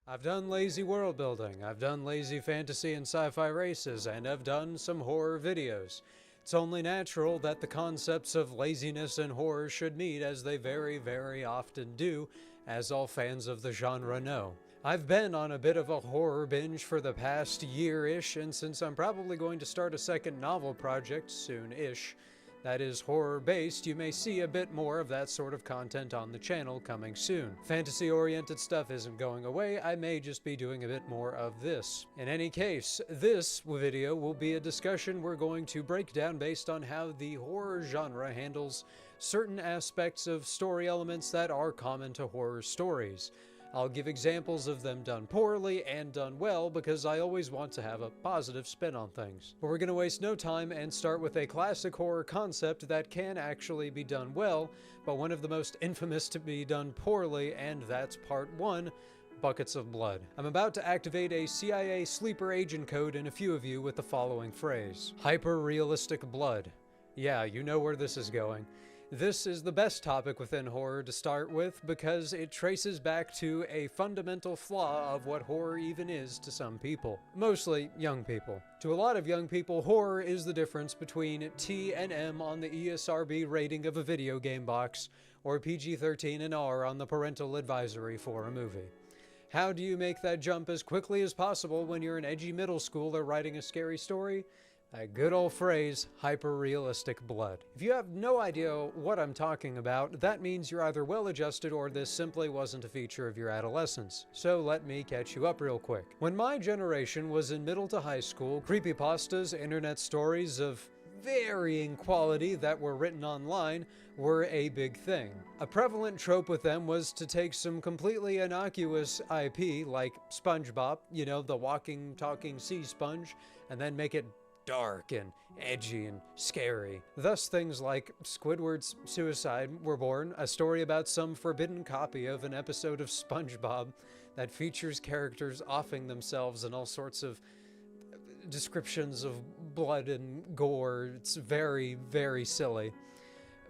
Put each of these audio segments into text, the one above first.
I've done lazy world building, I've done lazy fantasy and sci-fi races, and I've done some horror videos. It's only natural that the concepts of laziness and horror should meet, as they very, very often do, as all fans of the genre know. I've been on a bit of a horror binge for the past year-ish, and since I'm probably going to start a second novel project soon-ish, that is horror-based, you may see a bit more of that sort of content on the channel coming soon. Fantasy-oriented stuff isn't going away, I may just be doing a bit more of this. In any case, this video will be a discussion we're going to break down based on how the horror genre handles certain aspects of story elements that are common to horror stories. I'll give examples of them done poorly and done well because I always want to have a positive spin on things. But we're going to waste no time and start with a classic horror concept that can actually be done well, but one of the most infamous to be done poorly, and that's part 1, buckets of blood. I'm about to activate a CIA sleeper agent code in a few of you with the following phrase: hyper-realistic blood. Yeah, you know where this is going. This is the best topic within horror to start with because it traces back to a fundamental flaw of what horror even is to some people. Mostly young people. To a lot of young people, horror is the difference between T and M on the ESRB rating of a video game box, or PG-13 and R on the parental advisory for a movie. How do you make that jump as quickly as possible when you're an edgy middle schooler writing a scary story? That good old phrase, hyper-realistic blood. If you have no idea what I'm talking about, that means you're either well-adjusted or this simply wasn't a feature of your adolescence. So let me catch you up real quick. When my generation was in middle to high school, creepypastas, internet stories of varying quality that were written online were a big thing. A prevalent trope with them was to take some completely innocuous IP, like SpongeBob, you know, the walking, talking sea sponge, and then make it dark and edgy and scary. Thus things like Squidward's Suicide were born, a story about some forbidden copy of an episode of SpongeBob that features characters offing themselves and all sorts of descriptions of blood and gore. It's very, very silly.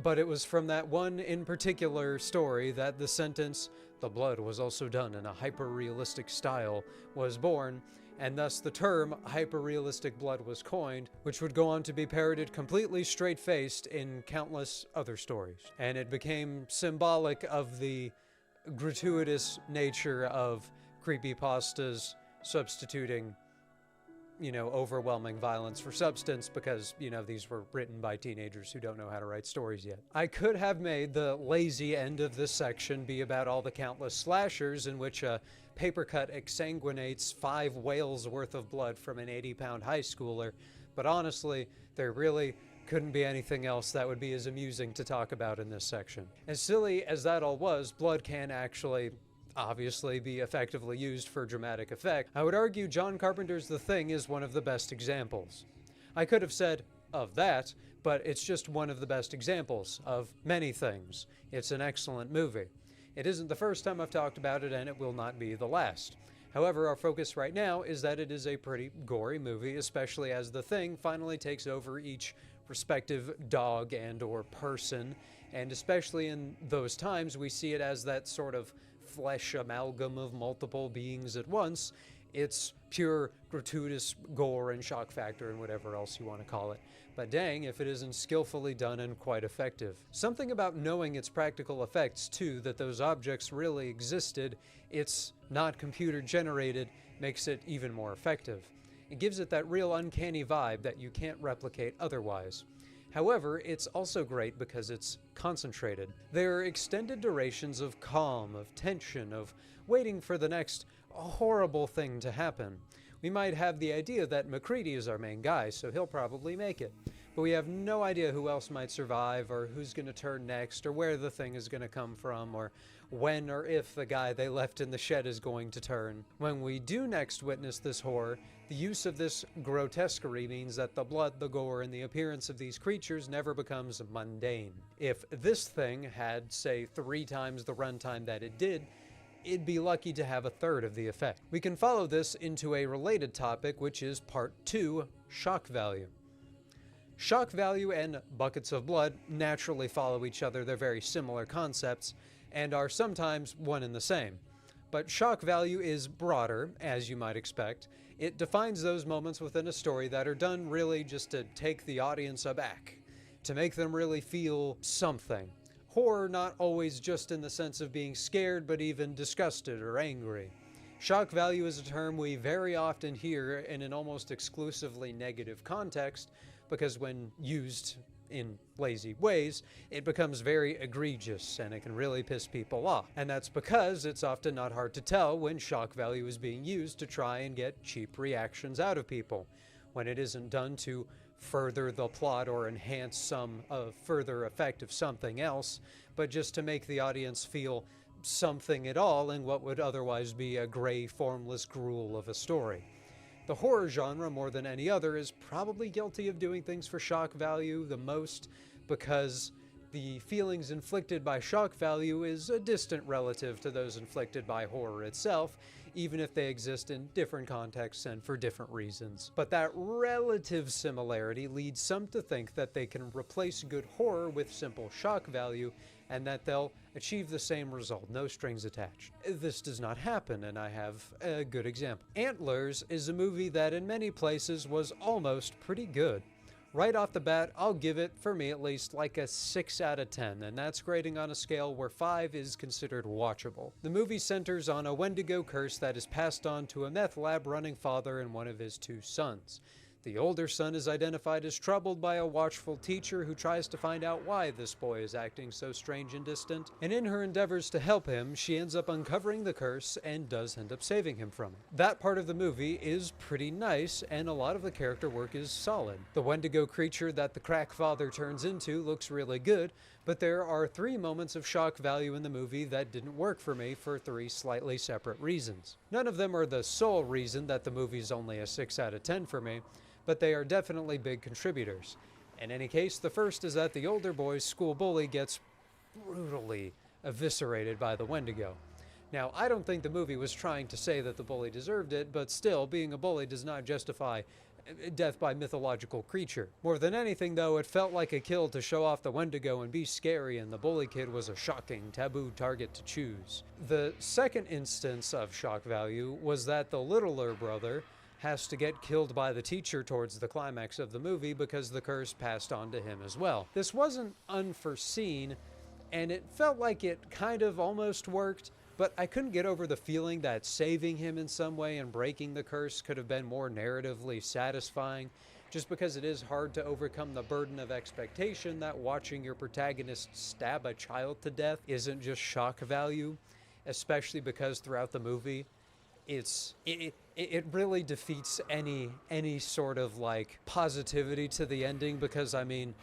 But it was from that one in particular story that the sentence, "the blood was also done in a hyper-realistic style," was born, and thus the term hyper-realistic blood was coined, which would go on to be parroted completely straight-faced in countless other stories. And it became symbolic of the gratuitous nature of creepypastas substituting, you know, overwhelming violence for substance because, you know, these were written by teenagers who don't know how to write stories yet. I could have made the lazy end of this section be about all the countless slashers in which a paper cut exsanguinates 5 whales worth of blood from an 80-pound high schooler, but honestly, there really couldn't be anything else that would be as amusing to talk about in this section. As silly as that all was, blood can actually obviously be effectively used for dramatic effect. I would argue John Carpenter's The Thing is one of the best examples. I could have said of that, but it's just one of the best examples of many things. It's an excellent movie. It isn't the first time I've talked about it, and it will not be the last. However, our focus right now is that it is a pretty gory movie, especially as The Thing finally takes over each respective dog and or person, and especially in those times we see it as that sort of flesh amalgam of multiple beings at once. It's pure gratuitous gore and shock factor and whatever else you want to call it. But dang if it isn't skillfully done and quite effective. Something about knowing its practical effects too, that those objects really existed, it's not computer generated, makes it even more effective. It gives it that real uncanny vibe that you can't replicate otherwise. However, it's also great because it's concentrated. There are extended durations of calm, of tension, of waiting for the next horrible thing to happen. We might have the idea that MacReady is our main guy, so he'll probably make it. But we have no idea who else might survive, or who's going to turn next, or where the thing is going to come from, or when or if the guy they left in the shed is going to turn. When we do next witness this horror, the use of this grotesquerie means that the blood, the gore, and the appearance of these creatures never becomes mundane. If this thing had, say, 3 times the runtime that it did, it'd be lucky to have 1/3 of the effect. We can follow this into a related topic, which is part 2, shock value. Shock value and buckets of blood naturally follow each other. They're very similar concepts and are sometimes one and the same. But shock value is broader, as you might expect. It defines those moments within a story that are done really just to take the audience aback, to make them really feel something. Horror not always just in the sense of being scared, but even disgusted or angry. Shock value is a term we very often hear in an almost exclusively negative context, because when used in lazy ways, it becomes very egregious and it can really piss people off. And that's because it's often not hard to tell when shock value is being used to try and get cheap reactions out of people, when it isn't done to further the plot or enhance some further effect of something else, but just to make the audience feel something at all in what would otherwise be a gray, formless gruel of a story. The horror genre, more than any other, is probably guilty of doing things for shock value the most, because the feelings inflicted by shock value is a distant relative to those inflicted by horror itself, even if they exist in different contexts and for different reasons. But that relative similarity leads some to think that they can replace good horror with simple shock value, and that they'll achieve the same result, no strings attached. This does not happen, and I have a good example. Antlers is a movie that in many places was almost pretty good. Right off the bat, I'll give it, for me at least, like a 6 out of 10, and that's grading on a scale where 5 is considered watchable. The movie centers on a Wendigo curse that is passed on to a meth lab-running father and one of his 2 sons. The older son is identified as troubled by a watchful teacher who tries to find out why this boy is acting so strange and distant, and in her endeavors to help him, she ends up uncovering the curse and does end up saving him from it. That part of the movie is pretty nice, and a lot of the character work is solid. The Wendigo creature that the crack father turns into looks really good, but there are 3 moments of shock value in the movie that didn't work for me for 3 slightly separate reasons. None of them are the sole reason that the movie's only a 6 out of 10 for me, but they are definitely big contributors. In any case, the first is that the older boy's school bully gets brutally eviscerated by the Wendigo. Now, I don't think the movie was trying to say that the bully deserved it, but still, being a bully does not justify death by mythological creature. More than anything, though, it felt like a kill to show off the Wendigo and be scary, and the bully kid was a shocking, taboo target to choose. The second instance of shock value was that the littler brother has to get killed by the teacher towards the climax of the movie because the curse passed on to him as well. This wasn't unforeseen, and it felt like it kind of almost worked, but I couldn't get over the feeling that saving him in some way and breaking the curse could have been more narratively satisfying, just because it is hard to overcome the burden of expectation that watching your protagonist stab a child to death isn't just shock value, especially because throughout the movie, it really defeats any sort of like positivity to the ending, because I mean,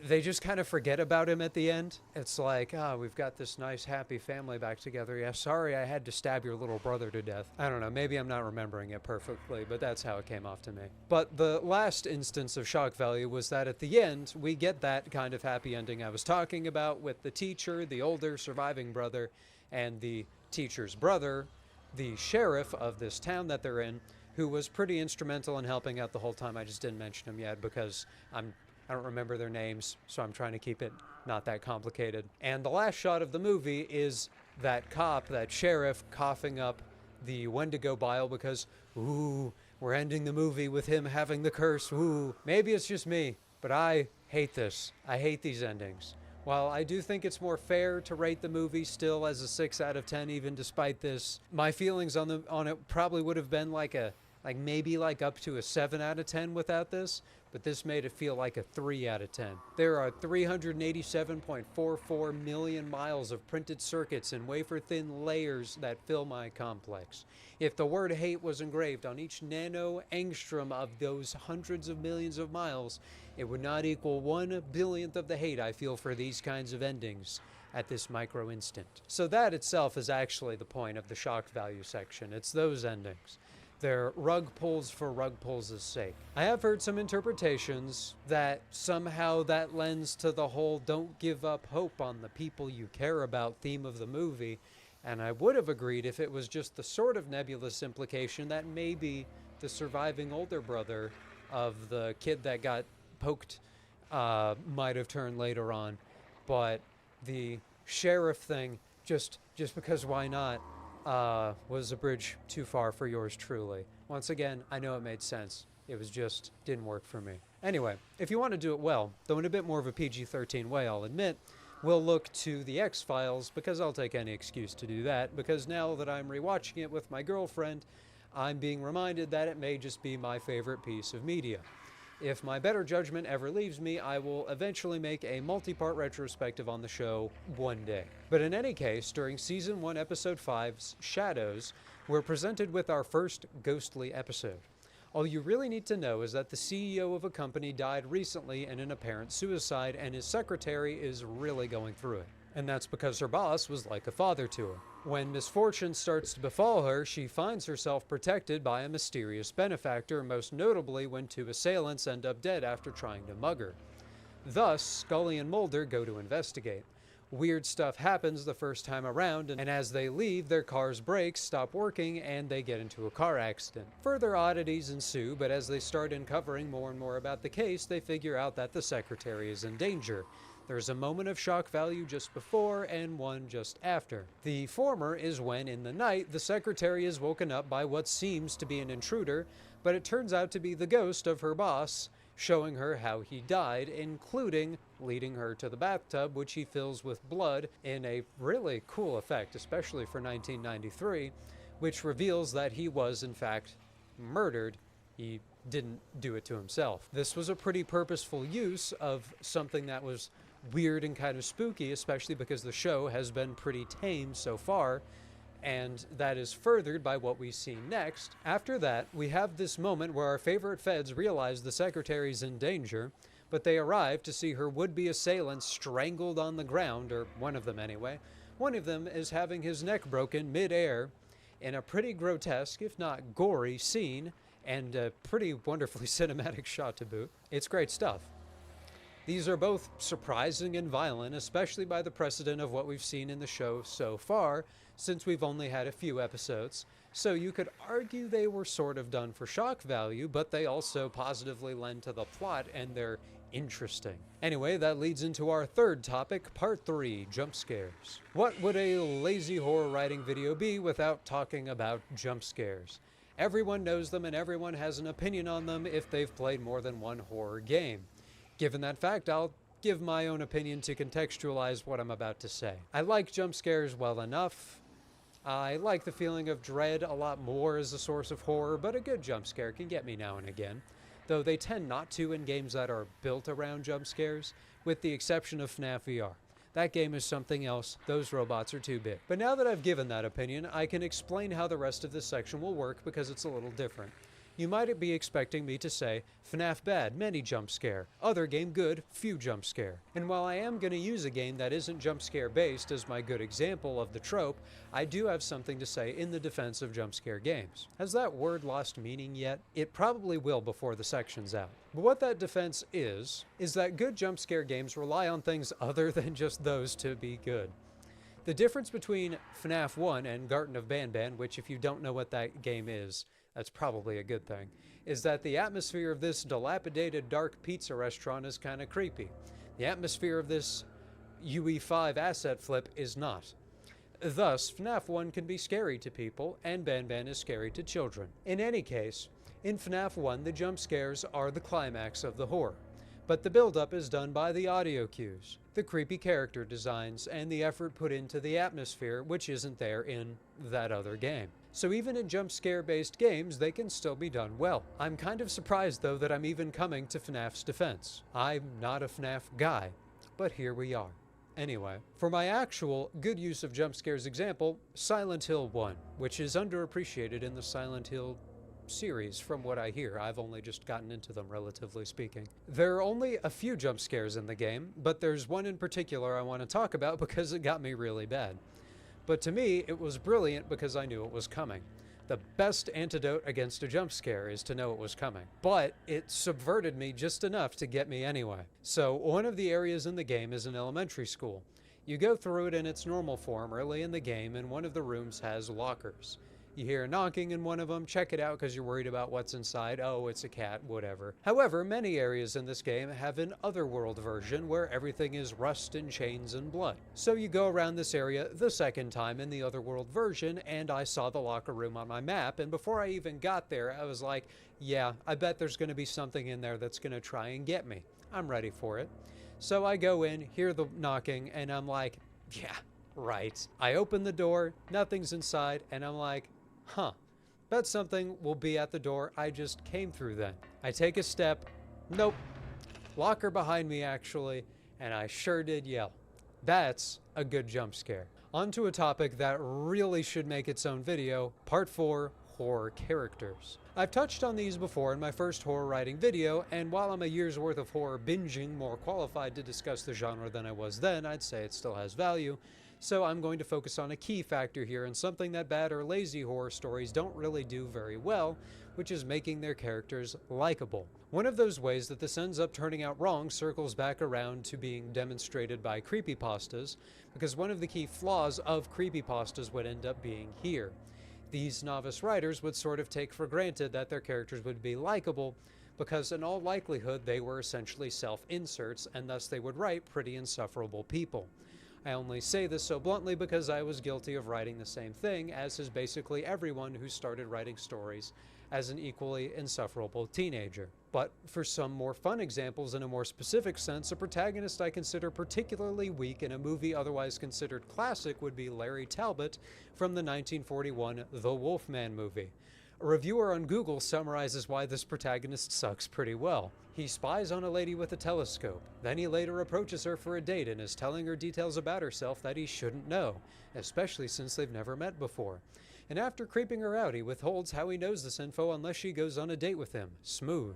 they just kind of forget about him at the end. It's like, we've got this nice happy family back together. Yeah, sorry I had to stab your little brother to death. I don't know, maybe I'm not remembering it perfectly, but that's how it came off to me. But the last instance of shock value was that at the end, we get that kind of happy ending I was talking about, with the teacher, the older surviving brother, and the teacher's brother, the sheriff of this town that they're in, who was pretty instrumental in helping out the whole time. I just didn't mention them yet because I don't remember their names, so I'm trying to keep it not that complicated. And the last shot of the movie is that cop, that sheriff, coughing up the Wendigo bile because, ooh, we're ending the movie with him having the curse, ooh. Maybe it's just me, but I hate this. I hate these endings. While I do think it's more fair to rate the movie still as a 6 out of 10, even despite this, my feelings on it probably would have been maybe up to a 7 out of 10 without this, but this made it feel like a 3 out of 10. There are 387.44 million miles of printed circuits and wafer-thin layers that fill my complex. If the word hate was engraved on each nano-angstrom of those hundreds of millions of miles, it would not equal 1/1000th of the hate I feel for these kinds of endings at this micro instant. So that itself is actually the point of the shock value section. It's those endings. They're rug pulls for rug pulls' sake. I have heard some interpretations that somehow that lends to the whole don't give up hope on the people you care about theme of the movie, and I would have agreed if it was just the sort of nebulous implication that maybe the surviving older brother of the kid that got poked might have turned later on, but the sheriff thing just because why not, was a bridge too far for yours truly. Once again, I know it made sense. It was just didn't work for me. Anyway, if you want to do it well, though in a bit more of a PG-13 way, I'll admit, we'll look to the X-Files, because I'll take any excuse to do that, because now that I'm rewatching it with my girlfriend, I'm being reminded that it may just be my favorite piece of media. If my better judgment ever leaves me, I will eventually make a multi-part retrospective on the show one day. But in any case, during Season 1, Episode 5's Shadows, we're presented with our first ghostly episode. All you really need to know is that the CEO of a company died recently in an apparent suicide, and his secretary is really going through it. And that's because her boss was like a father to her. When misfortune starts to befall her, she finds herself protected by a mysterious benefactor, most notably when 2 assailants end up dead after trying to mug her. Thus, Scully and Mulder go to investigate. Weird stuff happens the first time around, and as they leave, their car's brakes stop working and they get into a car accident. Further oddities ensue, but as they start uncovering more and more about the case, they figure out that the secretary is in danger. There's a moment of shock value just before and one just after. The former is when, in the night, the secretary is woken up by what seems to be an intruder, but it turns out to be the ghost of her boss, showing her how he died, including leading her to the bathtub, which he fills with blood in a really cool effect, especially for 1993, which reveals that he was, in fact, murdered. He didn't do it to himself. This was a pretty purposeful use of something that was weird and kind of spooky, especially because the show has been pretty tame so far, and that is furthered by what we see next. After that, we have this moment where our favorite feds realize the secretary's in danger, but they arrive to see her would-be assailants strangled on the ground, or one of them anyway. One of them is having his neck broken mid-air in a pretty grotesque, if not gory, scene, and a pretty wonderfully cinematic shot to boot. It's great stuff. These are both surprising and violent, especially by the precedent of what we've seen in the show so far, since we've only had a few episodes. So you could argue they were sort of done for shock value, but they also positively lend to the plot, and they're interesting. Anyway, that leads into our third topic, Part 3, Jump Scares. What would a lazy horror writing video be without talking about jump scares? Everyone knows them and everyone has an opinion on them if they've played more than one horror game. Given that fact, I'll give my own opinion to contextualize what I'm about to say. I like jump scares well enough. I like the feeling of dread a lot more as a source of horror, but a good jump scare can get me now and again, though they tend not to in games that are built around jump scares, with the exception of FNAF VR. That game is something else. Those robots are too big. But now that I've given that opinion, I can explain how the rest of this section will work because it's a little different. You might be expecting me to say, FNAF bad, many jump scare. Other game good, few jump scare. And while I am going to use a game that isn't jump scare based as my good example of the trope, I do have something to say in the defense of jump scare games. Has that word lost meaning yet? It probably will before the section's out. But what that defense is that good jump scare games rely on things other than just those to be good. The difference between FNAF 1 and Garten of Banban, which if you don't know what that game is, that's probably a good thing, is that the atmosphere of this dilapidated dark pizza restaurant is kind of creepy. The atmosphere of this UE5 asset flip is not. Thus, FNAF 1 can be scary to people, and Banban is scary to children. In any case, in FNAF 1, the jump scares are the climax of the horror, but the build-up is done by the audio cues, the creepy character designs, and the effort put into the atmosphere, which isn't there in that other game. So even in jump scare based games, they can still be done well. I'm kind of surprised though that I'm even coming to FNAF's defense. I'm not a FNAF guy, but here we are. Anyway, for my actual good use of jump scares example, Silent Hill 1, which is underappreciated in the Silent Hill series from what I hear. I've only just gotten into them, relatively speaking. There are only a few jump scares in the game, but there's one in particular I want to talk about because it got me really bad. But to me, it was brilliant because I knew it was coming. The best antidote against a jump scare is to know it was coming. But it subverted me just enough to get me anyway. So one of the areas in the game is an elementary school. You go through it in its normal form early in the game, and one of the rooms has lockers. You hear a knocking in one of them, check it out because you're worried about what's inside. Oh, it's a cat, whatever. However, many areas in this game have an otherworld version where everything is rust and chains and blood. So you go around this area the second time in the otherworld version, and I saw the locker room on my map, and before I even got there, I was like, yeah, I bet there's going to be something in there that's going to try and get me. I'm ready for it. So I go in, hear the knocking, and I'm like, yeah, right. I open the door, nothing's inside, and I'm like, huh, bet something will be at the door I just came through then. I take a step, nope, locker behind me actually, and I sure did yell. That's a good jump scare. On to a topic that really should make its own video, Part 4, Horror Characters. I've touched on these before in my first horror writing video, and while I'm a year's worth of horror binging more qualified to discuss the genre than I was then, I'd say it still has value. So I'm going to focus on a key factor here and something that bad or lazy horror stories don't really do very well, which is making their characters likable. One of those ways that this ends up turning out wrong circles back around to being demonstrated by creepypastas, because one of the key flaws of creepypastas would end up being here. These novice writers would sort of take for granted that their characters would be likable, because in all likelihood they were essentially self-inserts, and thus they would write pretty insufferable people. I only say this so bluntly because I was guilty of writing the same thing, as is basically everyone who started writing stories as an equally insufferable teenager. But for some more fun examples in a more specific sense, a protagonist I consider particularly weak in a movie otherwise considered classic would be Larry Talbot from the 1941 The Wolfman movie. A reviewer on Google summarizes why this protagonist sucks pretty well. He spies on a lady with a telescope. Then he later approaches her for a date and is telling her details about herself that he shouldn't know, especially since they've never met before. And after creeping her out, he withholds how he knows this info unless she goes on a date with him. Smooth.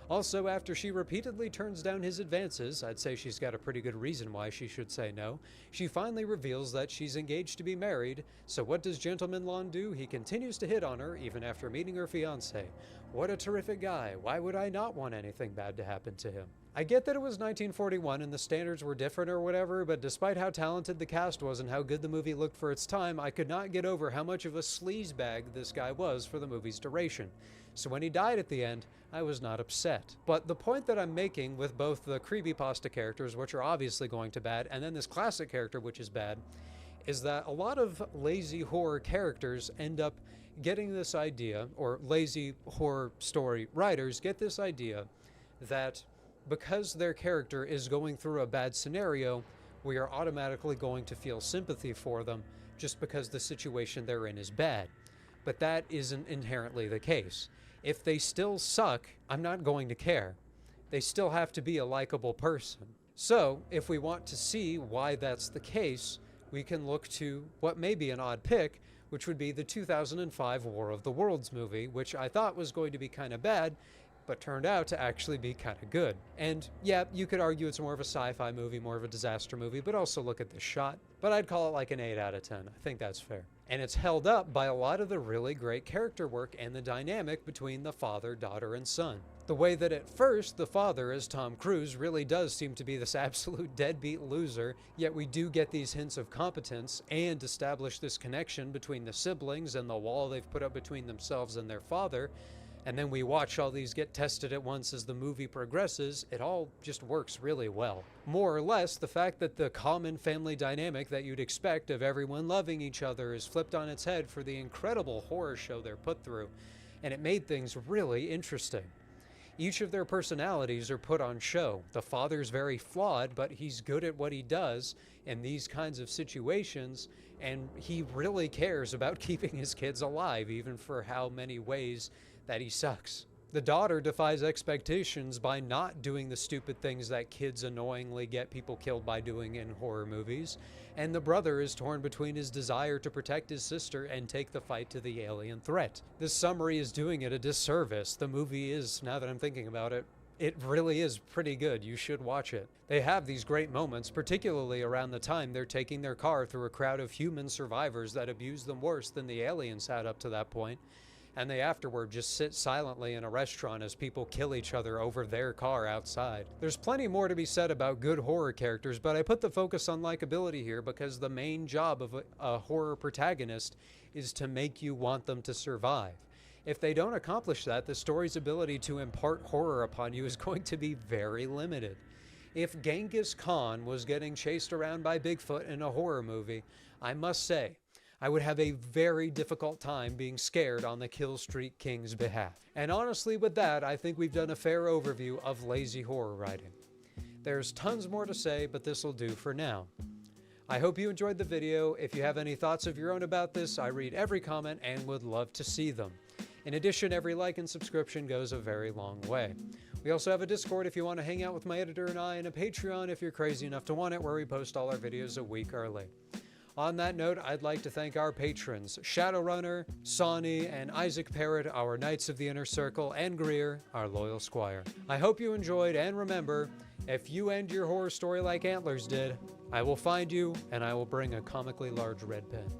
Also, after she repeatedly turns down his advances, I'd say she's got a pretty good reason why she should say no, she finally reveals that she's engaged to be married. So what does Gentleman Lon do? He continues to hit on her even after meeting her fiancé. What a terrific guy. Why would I not want anything bad to happen to him? I get that it was 1941 and the standards were different or whatever, but despite how talented the cast was and how good the movie looked for its time, I could not get over how much of a sleazebag this guy was for the movie's duration. So when he died at the end, I was not upset. But the point that I'm making with both the creepypasta characters, which are obviously going to bad, and then this classic character, which is bad, is that a lot of lazy horror characters end up getting this idea, or lazy horror story writers get this idea that because their character is going through a bad scenario, we are automatically going to feel sympathy for them just because the situation they're in is bad. But that isn't inherently the case. If they still suck, I'm not going to care. They still have to be a likable person. So, if we want to see why that's the case, we can look to what may be an odd pick, which would be the 2005 War of the Worlds movie, which I thought was going to be kind of bad, but turned out to actually be kind of good. And yeah, you could argue it's more of a sci-fi movie, more of a disaster movie, but also look at this shot. But I'd call it like an 8 out of 10. I think that's fair. And it's held up by a lot of the really great character work and the dynamic between the father, daughter, and son. The way that at first the father, as Tom Cruise, really does seem to be this absolute deadbeat loser, yet we do get these hints of competence and establish this connection between the siblings and the wall they've put up between themselves and their father. And then we watch all these get tested at once as the movie progresses. It all just works really well. More or less, the fact that the common family dynamic that you'd expect of everyone loving each other is flipped on its head for the incredible horror show they're put through, and it made things really interesting. Each of their personalities are put on show. The father's very flawed, but he's good at what he does in these kinds of situations, and he really cares about keeping his kids alive, even for how many ways that he sucks. The daughter defies expectations by not doing the stupid things that kids annoyingly get people killed by doing in horror movies, and the brother is torn between his desire to protect his sister and take the fight to the alien threat. This summary is doing it a disservice. The movie is, now that I'm thinking about it, it really is pretty good. You should watch it. They have these great moments, particularly around the time they're taking their car through a crowd of human survivors that abuse them worse than the aliens had up to that point. and they afterward just sit silently in a restaurant as people kill each other over their car outside. There's plenty more to be said about good horror characters, but I put the focus on likability here because the main job of a horror protagonist is to make you want them to survive. If they don't accomplish that, the story's ability to impart horror upon you is going to be very limited. If Genghis Khan was getting chased around by Bigfoot in a horror movie, I must say, I would have a very difficult time being scared on the Kill Street King's behalf. And honestly, with that, I think we've done a fair overview of lazy horror writing. There's tons more to say, but this'll do for now. I hope you enjoyed the video. If you have any thoughts of your own about this, I read every comment and would love to see them. In addition, every like and subscription goes a very long way. We also have a Discord if you want to hang out with my editor and I, and a Patreon if you're crazy enough to want it, where we post all our videos a week early. On that note, I'd like to thank our patrons, Shadowrunner, Sawney, and Isaac Parrott, our Knights of the Inner Circle, and Greer, our loyal squire. I hope you enjoyed, and remember, if you end your horror story like Antlers did, I will find you, and I will bring a comically large red pen.